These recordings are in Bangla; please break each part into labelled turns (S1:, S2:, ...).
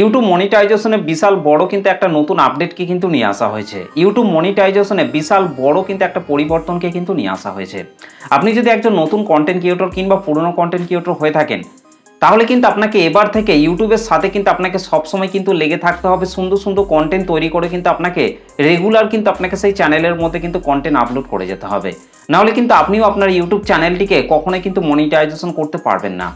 S1: ইউটিউব মনিটাইজেশনে বিশাল বড় কিন্তু একটা নতুন আপডেটকে কিন্তু নিয়ে আসা হয়েছে। ইউটিউব মনিটাইজেশনে বিশাল বড় কিন্তু একটা পরিবর্তনকে কিন্তু নিয়ে আসা হয়েছে। আপনি যদি একজন নতুন কন্টেন্ট ক্রিয়েটর কিংবা পুরনো কন্টেন্ট ক্রিয়েটর হয়ে থাকেন, তাহলে কিন্তু আপনাকে এবার থেকে ইউটিউবের সাথে কিন্তু আপনাকে সবসময় কিন্তু লেগে থাকতে হবে, সুন্দর সুন্দর কন্টেন্ট তৈরি করে কিন্তু আপনাকে রেগুলার কিন্তু আপনাকে সেই চ্যানেলের মধ্যে কিন্তু কন্টেন্ট আপলোড করে যেতে হবে। নাহলে কিন্তু আপনিও আপনার ইউটিউব চ্যানেলটিকে কখনোই কিন্তু মনিটাইজেশন করতে পারবেন না।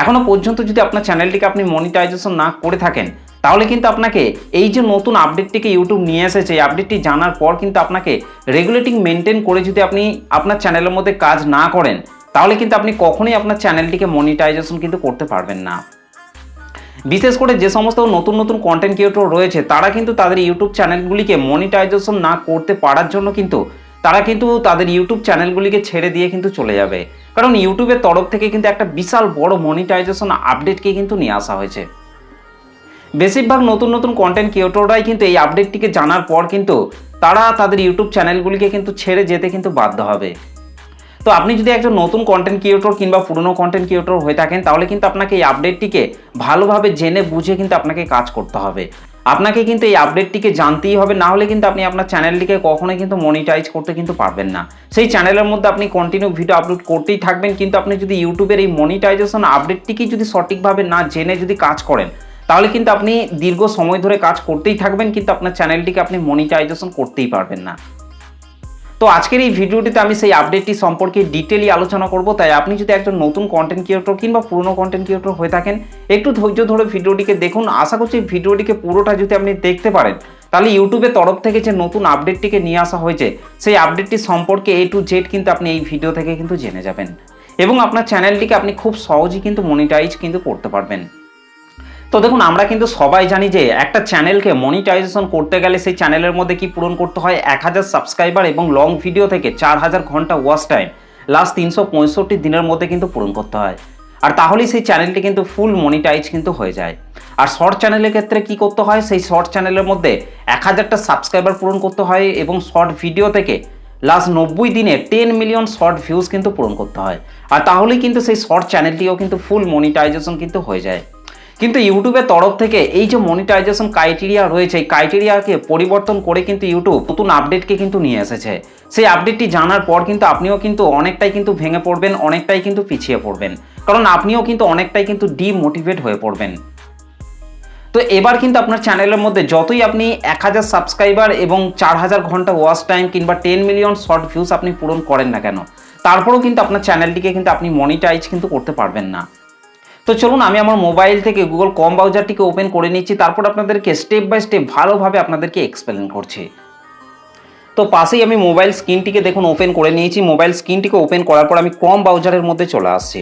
S1: এখনো পর্যন্ত যদি আপনার চ্যানেলটিকে আপনি মনিটাইজেশন না করে থাকেন, তাহলে কিন্তু আপনাকে এই যে নতুন আপডেটটিকে ইউটিউব নিয়ে এসেছে, এই আপডেটটি জানার পর কিন্তু আপনাকে রেগুলেটিং মেনটেন করে যদি আপনি আপনার চ্যানেলের মধ্যে কাজ না করেন, তাহলে কিন্তু আপনি কখনোই আপনার চ্যানেলটিকে মনিটাইজেশন কিন্তু করতে পারবেন না। বিশেষ করে যে সমস্ত নতুন নতুন কন্টেন্ট ক্রিয়েটর রয়েছে, তারা কিন্তু তাদের ইউটিউব চ্যানেলগুলিকে মনিটাইজেশন না করতে পারার জন্য কিন্তু তারা কিন্তু তাদের ইউটিউব চ্যানেলগুলিকে ছেড়ে দিয়ে কিন্তু চলে যাবে। কারণ ইউটিউবের তরফ থেকে কিন্তু একটা বিশাল বড় মনিটাইজেশন আপডেটকে কিন্তু নিয়ে আসা হয়েছে। বেশিরভাগ নতুন নতুন কন্টেন্ট ক্রিয়েটররাই কিন্তু এই আপডেটটিকে জানার পর কিন্তু তারা তাদের ইউটিউব চ্যানেলগুলিকে কিন্তু ছেড়ে যেতে কিন্তু বাধ্য হবে। তো আপনি যদি একজন নতুন কন্টেন্ট ক্রিয়েটর কিংবা পুরনো কন্টেন্ট ক্রিয়েটর হয়ে থাকেন, তাহলে কিন্তু আপনাকে এই আপডেটটিকে ভালোভাবে জেনে বুঝে কিন্তু আপনাকে কাজ করতে হবে। আপনাকে কিন্তু এই আপডেটটিকে জানতেই হবে, না হলে কিন্তু আপনি আপনার চ্যানেলটিকে কখনোই কিন্তু মনিটাইজ করতে কিন্তু পারবেন না। সেই চ্যানেলের মধ্যে আপনি কন্টিনিউ ভিডিও আপলোড করতেই থাকবেন, কিন্তু আপনি যদি ইউটিউবের এই মনিটাইজেশন আপডেটটিকে যদি সঠিকভাবে না জেনে যদি কাজ করেন, তাহলে কিন্তু আপনি দীর্ঘ সময় ধরে কাজ করতেই থাকবেন, কিন্তু আপনার চ্যানেলটিকে আপনি মনিটাইজেশন করতেই পারবেন না। তো আজকের এই ভিডিওটিতে আমি সেই আপডেটটি সম্পর্কে ডিটেইলি আলোচনা করব। তাই আপনি যদি একজন নতুন কন্টেন্ট ক্রিয়েটর কিংবা পুরনো কন্টেন্ট ক্রিয়েটর হয়ে থাকেন, একটু ধৈর্য ধরে ভিডিওটিকে দেখুন। আশা করছি ভিডিওটিকে পুরোটা যদি আপনি দেখতে পারেন, তাহলে ইউটিউবের তরফ থেকে যে নতুন আপডেটটিকে নিয়ে আসা হয়েছে, সেই আপডেটটি সম্পর্কে A to Z কিন্তু আপনি এই ভিডিও থেকে কিন্তু জেনে যাবেন, এবং আপনার চ্যানেলটিকে আপনি খুব সহজেই কিন্তু মনিটাইজ কিন্তু করতে পারবেন। তো দেখুন, আমরা কিন্তু সবাই জানি যে একটা চ্যানেলকে মনিটাইজেশন করতে গেলে সেই চ্যানেলের মধ্যে কি পূরণ করতে হয়, 1000 সাবস্ক্রাইবার এবং লং ভিডিও থেকে 4000 ঘন্টা ওয়াচ টাইম লাস্ট 365 দিনের মধ্যে কিন্তু পূরণ করতে হয়। আর তাহলেই সেই চ্যানেলটি কিন্তু ফুল মনিটাইজ কিন্তু হয়ে যায়। আর শর্ট চ্যানেলের ক্ষেত্রে কি করতে হয়, সেই শর্ট চ্যানেলের মধ্যে 1000টা সাবস্ক্রাইবার পূরণ করতে হয় এবং শর্ট ভিডিও থেকে লাস্ট 90 দিনে 10 মিলিয়ন শর্ট ভিউজ কিন্তু পূরণ করতে হয়। আর তাহলেই কিন্তু সেই শর্ট চ্যানেলটিও কিন্তু ফুল মনিটাইজেশন কিন্তু হয়ে যায়। কিন্তু ইউটিউবের তরফ থেকে এই যে মনিটাইজেশন ক্রাইটেরিয়া রয়েছে, এই ক্রাইটেরিয়াকে পরিবর্তন করে কিন্তু ইউটিউব নতুন আপডেটকে কিন্তু নিয়ে এসেছে। সেই আপডেটটি জানার পর কিন্তু আপনিও কিন্তু অনেকটাই কিন্তু ভেঙে পড়বেন, অনেকটাই কিন্তু পিছিয়ে পড়বেন, কারণ আপনিও কিন্তু অনেকটাই কিন্তু ডিমোটিভেট হয়ে পড়বেন। তো এবার কিন্তু আপনার চ্যানেলের মধ্যে যতই আপনি 1000 সাবস্ক্রাইবার এবং 4000 ঘন্টা ওয়াচ টাইম কিংবা 10 মিলিয়ন শর্ট ভিউজ আপনি পূরণ করেন না কেন, তারপরেও কিন্তু আপনার চ্যানেলটিকে কিন্তু আপনি মনিটাইজ কিন্তু করতে পারবেন না। তো চলুন, আমি আমার মোবাইল থেকে গুগল ক্রোম ব্রাউজারটিকে ওপেন করে নিচ্ছি, তারপর আপনাদেরকে স্টেপ বাই স্টেপ ভালোভাবে আপনাদেরকে এক্সপ্লেন করছি। তো পাশেই আমি মোবাইল স্ক্রিনটিকে দেখুন ওপেন করে নিয়েছি। মোবাইল স্ক্রিনটিকে ওপেন করার পর আমি ক্রোম ব্রাউজারের মধ্যে চলে আসছি।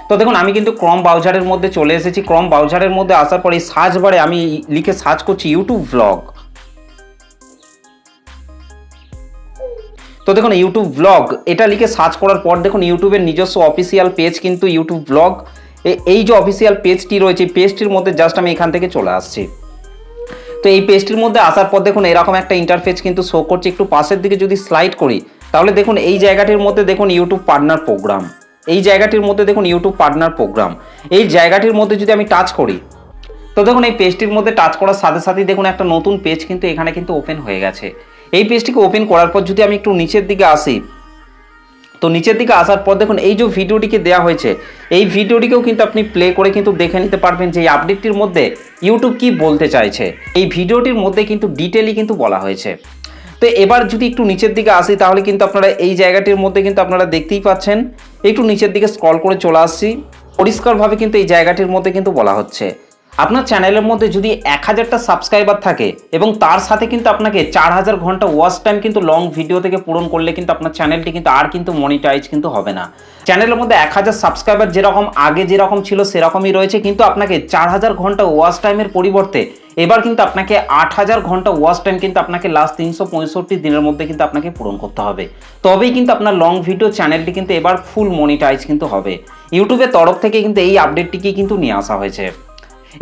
S1: তো দেখুন, আমি কিন্তু ক্রোম ব্রাউজারের মধ্যে চলে এসেছি। ক্রোম ব্রাউজারের মধ্যে আসার পরে সার্চ বারে আমি লিখে সার্চ করছি ইউটিউব ব্লগ। তো দেখুন, ইউটিউব ব্লগ এটা লিখে সার্চ করার পর দেখুন ইউটিউবের নিজস্ব অফিসিয়াল পেজ কিন্তু ইউটিউব ব্লগ, এই যে অফিসিয়াল পেজটি রয়েছে, পেজটির মধ্যে জাস্ট আমি এখান থেকে চলে আসছি। তো এই পেজটির মধ্যে আসার পর দেখুন এরকম একটা ইন্টারফেস কিন্তু শো করছে। একটু পাশের দিকে যদি স্লাইড করি, তাহলে দেখুন এই জায়গাটির মধ্যে দেখুন ইউটিউব পার্টনার প্রোগ্রাম, এই জায়গাটির মধ্যে দেখুন ইউটিউব পার্টনার প্রোগ্রাম, এই জায়গাটির মধ্যে যদি আমি টাচ করি, তো দেখুন এই পেজটির মধ্যে টাচ করার সাথে সাথেই দেখুন একটা নতুন পেজ কিন্তু এখানে কিন্তু ওপেন হয়ে গেছে। এই পেজটিকে ওপেন করার পর যদি আমি একটু নিচের দিকে আসি, তো নিচের দিকে আসার পর দেখুন এই যে ভিডিওটিকে দেওয়া হয়েছে, এই ভিডিওটিকেও কিন্তু আপনি প্লে করে কিন্তু দেখে নিতে পারবেন যে এই আপডেটটির মধ্যে ইউটিউব কি বলতে চাইছে। এই ভিডিওটির মধ্যে কিন্তু ডিটেইলি কিন্তু বলা হয়েছে। তো এবার যদি একটু নিচের দিকে আসি, তাহলে কিন্তু আপনারা এই জায়গাটির মধ্যে কিন্তু আপনারা দেখতেই পাচ্ছেন। একটু নিচের দিকে স্ক্রল করে চলে আসছি, পরিষ্কারভাবে কিন্তু এই জায়গাটির মধ্যে কিন্তু বলা হচ্ছে আপনার চ্যানেলের মধ্যে যদি 1000টা সাবস্ক্রাইবার থাকে এবং তার সাথে কিন্তু আপনাকে 4000 ঘন্টা ওয়াচ টাইম কিন্তু লং ভিডিও থেকে পূরণ করলে কিন্তু আপনার চ্যানেলটি কিন্তু আর কিন্তু মনিটাইজ কিন্তু হবে না। চ্যানেলের মধ্যে 1000 সাবস্ক্রাইবার যেরকম আগে যেরকম ছিল সেরকমই রয়েছে, কিন্তু আপনাকে 4000 ঘন্টা ওয়াচ টাইমের পরিবর্তে এবার কিন্তু আপনাকে 8000 ঘন্টা ওয়াচ টাইম কিন্তু আপনাকে লাস্ট 365 দিনের মধ্যে কিন্তু আপনাকে পূরণ করতে হবে। তবেই কিন্তু আপনার লং ভিডিও চ্যানেলটি কিন্তু এবার ফুল মনিটাইজ কিন্তু হবে। ইউটিউবের তরফ থেকে কিন্তু এই আপডেটটিকে কিন্তু নিয়ে আসা হয়েছে।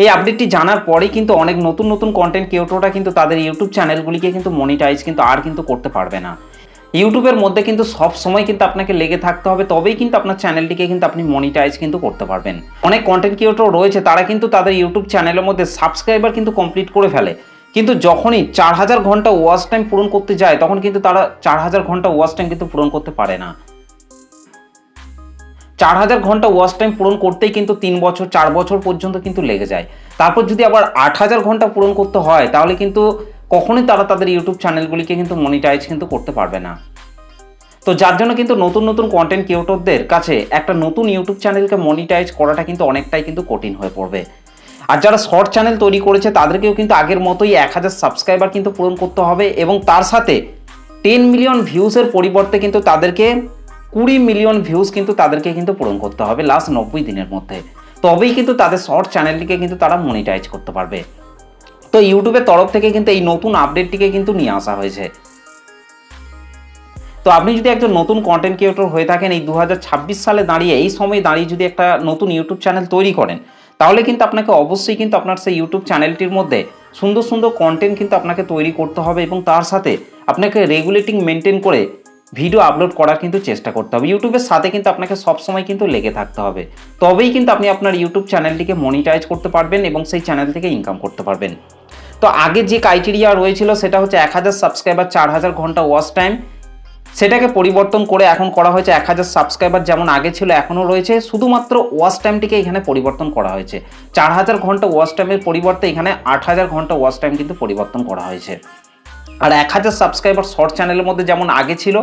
S1: এই আপডেটটি জানার পরেই কিন্তু অনেক নতুন নতুন কন্টেন্ট ক্রিয়েটররা কিন্তু তাদের ইউটিউব চ্যানেলগুলিকে কিন্তু মনিটাইজ কিন্তু আর কিন্তু করতে পারবে না। ইউটিউবের মধ্যে কিন্তু সব সময় কিন্তু আপনাকে লেগে থাকতে হবে, তবেই কিন্তু আপনার চ্যানেলটিকে কিন্তু আপনি মনিটাইজ কিন্তু করতে পারবেন। অনেক কন্টেন্ট ক্রিয়েটর রয়েছে, তারা কিন্তু তাদের ইউটিউব চ্যানেলের মধ্যে সাবস্ক্রাইবার কিন্তু কমপ্লিট করে ফেলে, কিন্তু যখনই 4000 ঘন্টা ওয়াচ টাইম পূরণ করতে যায় তখন কিন্তু তারা 4000 ঘন্টা ওয়াচ টাইম কিন্তু পূরণ করতে পারে না। 4000 ঘন্টা ওয়াচ টাইম পূরণ করতেই কিন্তু 3 বছর 4 বছর পর্যন্ত কিন্তু লেগে যায়। তারপর যদি আবার 8000 ঘন্টা পূরণ করতে হয় তাহলে কিন্তু কখনোই তারা তাদের ইউটিউব চ্যানেলগুলিকে কিন্তু মনিটাইজ কিন্তু করতে পারবে না। তো যার জন্য কিন্তু নতুন নতুন কন্টেন্ট ক্রিয়েটরদের কাছে একটা নতুন ইউটিউব চ্যানেলকে মনিটাইজ করাটা কিন্তু অনেকটাই কিন্তু কঠিন হয়ে পড়বে। আর যারা শর্ট চ্যানেল তৈরি করেছে তাদেরকেও কিন্তু আগের মতোই 1000 সাবস্ক্রাইবার কিন্তু পূরণ করতে হবে, এবং তার সাথে 10 মিলিয়ন ভিউজের পরিবর্তে কিন্তু তাদেরকে 20 মিলিয়ন ভিউজ কিন্তু তাদেরকে কিন্তু পূরণ করতে হবে লাস্ট 90 দিনের মধ্যে। তবেই কিন্তু তাদের শর্ট চ্যানেলটিকে কিন্তু তারা মনিটাইজ করতে পারবে। তো ইউটিউবের তরফ থেকে কিন্তু এই নতুন আপডেটটিকে কিন্তু নিয়ে আসা হয়েছে। তো আপনি যদি একজন নতুন কন্টেন্ট ক্রিয়েটর হয়ে থাকেন, এই 2026 সালে দাঁড়িয়ে, এই সময় দাঁড়িয়ে যদি একটা নতুন ইউটিউব চ্যানেল তৈরি করেন, তাহলে কিন্তু আপনাকে অবশ্যই কিন্তু আপনার সেই ইউটিউব চ্যানেলটির মধ্যে সুন্দর সুন্দর কন্টেন্ট কিন্তু আপনাকে তৈরি করতে হবে, এবং তার সাথে আপনাকে রেগুলেটিং মেনটেন করে ভিডিও আপলোড করার কিন্তু চেষ্টা করতে হবে। ইউটিউবের সাথে কিন্তু আপনাকে সবসময় কিন্তু লেগে থাকতে হবে, তবেই কিন্তু আপনি আপনার ইউটিউব চ্যানেলটিকে মনিটাইজ করতে পারবেন এবং সেই চ্যানেল থেকে ইনকাম করতে পারবেন। তো আগে যে ক্রাইটেরিয়া রয়েছিল সেটা হচ্ছে 1000 সাবস্ক্রাইবার 4000 ঘন্টা ওয়াচ টাইম, সেটাকে পরিবর্তন করে এখন করা হয়েছে 1000 সাবস্ক্রাইবার, যেমন আগে ছিল এখনও রয়েছে, শুধুমাত্র ওয়াচ টাইমটিকে এখানে পরিবর্তন করা হয়েছে। 4000 ঘন্টা ওয়াচ টাইমের পরিবর্তে এখানে 8000 ঘন্টা ওয়াচ টাইম কিন্তু পরিবর্তন করা হয়েছে। আর 1000 সাবস্ক্রাইবার শর্ট চ্যানেলের মধ্যে যেমন আগে ছিল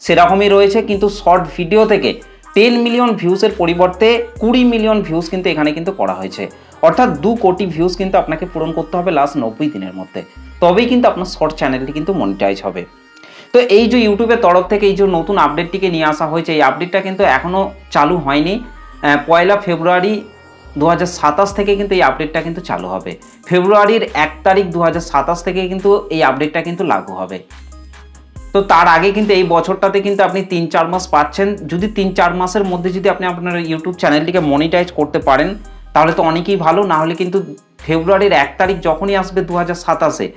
S1: সেরকমই রয়েছে, কিন্তু শর্ট ভিডিও থেকে 10 মিলিয়ন ভিউজের পরিবর্তে 20 মিলিয়ন ভিউজ কিন্তু এখানে কিন্তু করা হয়েছে। অর্থাৎ 2 কোটি ভিউজ কিন্তু আপনাকে পূরণ করতে হবে লাস্ট 90 দিনের মধ্যে, তবেই কিন্তু আপনার শর্ট চ্যানেলটি কিন্তু মনিটাইজ হবে। তো এই যে ইউটিউবের তরফ থেকে এই যে নতুন আপডেটটিকে নিয়ে আসা হয়েছে, এই আপডেটটা কিন্তু এখনও চালু হয়নি। 1 ফেব্রুয়ারি 2027 থেকে কিন্তু এই আপডেটটা কিন্তু চালু হবে। ফেব্রুয়ারির 1 তারিখ 2027 থেকে কিন্তু এই আপডেটটা কিন্তু লাগু হবে। তো তার আগে কিন্তু এই বছরটাতে কিন্তু আপনি 3-4 মাস পাচ্ছেন। যদি 3-4 মাসের মধ্যে যদি আপনি আপনার ইউটিউব চ্যানেলটিকে মনিটাইজ করতে পারেন তাহলে তো অনেকই ভালো, না হলে কিন্তু ফেব্রুয়ারির 1 তারিখ যখনই আসবে 2027-এ,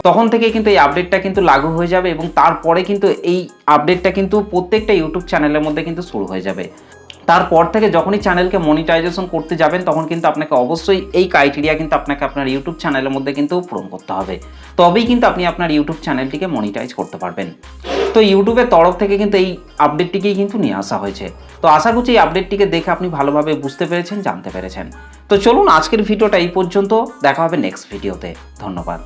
S1: তখন থেকে কিন্তু এই আপডেটটা কিন্তু লাগু হয়ে যাবে, এবং তারপরে কিন্তু এই আপডেটটা কিন্তু প্রত্যেকটা ইউটিউব চ্যানেলের মধ্যে কিন্তু শুরু হয়ে যাবে। তারপর থেকে যখনই চ্যানেলকে মনিটাইজেশন করতে যাবেন তখন কিন্তু আপনাকে অবশ্যই এই ক্রাইটেরিয়া কিন্তু আপনাকে আপনার ইউটিউব চ্যানেলের মধ্যে কিন্তু পূরণ করতে হবে, তবেই কিন্তু আপনি আপনার ইউটিউব চ্যানেলটিকে মনিটাইজ করতে পারবেন। তো ইউটিউবের তরফ থেকে কিন্তু এই আপডেটটিকেই কিন্তু নিয়ে আসা হয়েছে। তো আশা করছি এই আপডেটটিকে দেখে আপনি ভালোভাবে বুঝতে পেরেছেন, জানতে পেরেছেন। তো চলুন আজকের ভিডিওটা এই পর্যন্ত, দেখা হবে নেক্সট ভিডিওতে। ধন্যবাদ।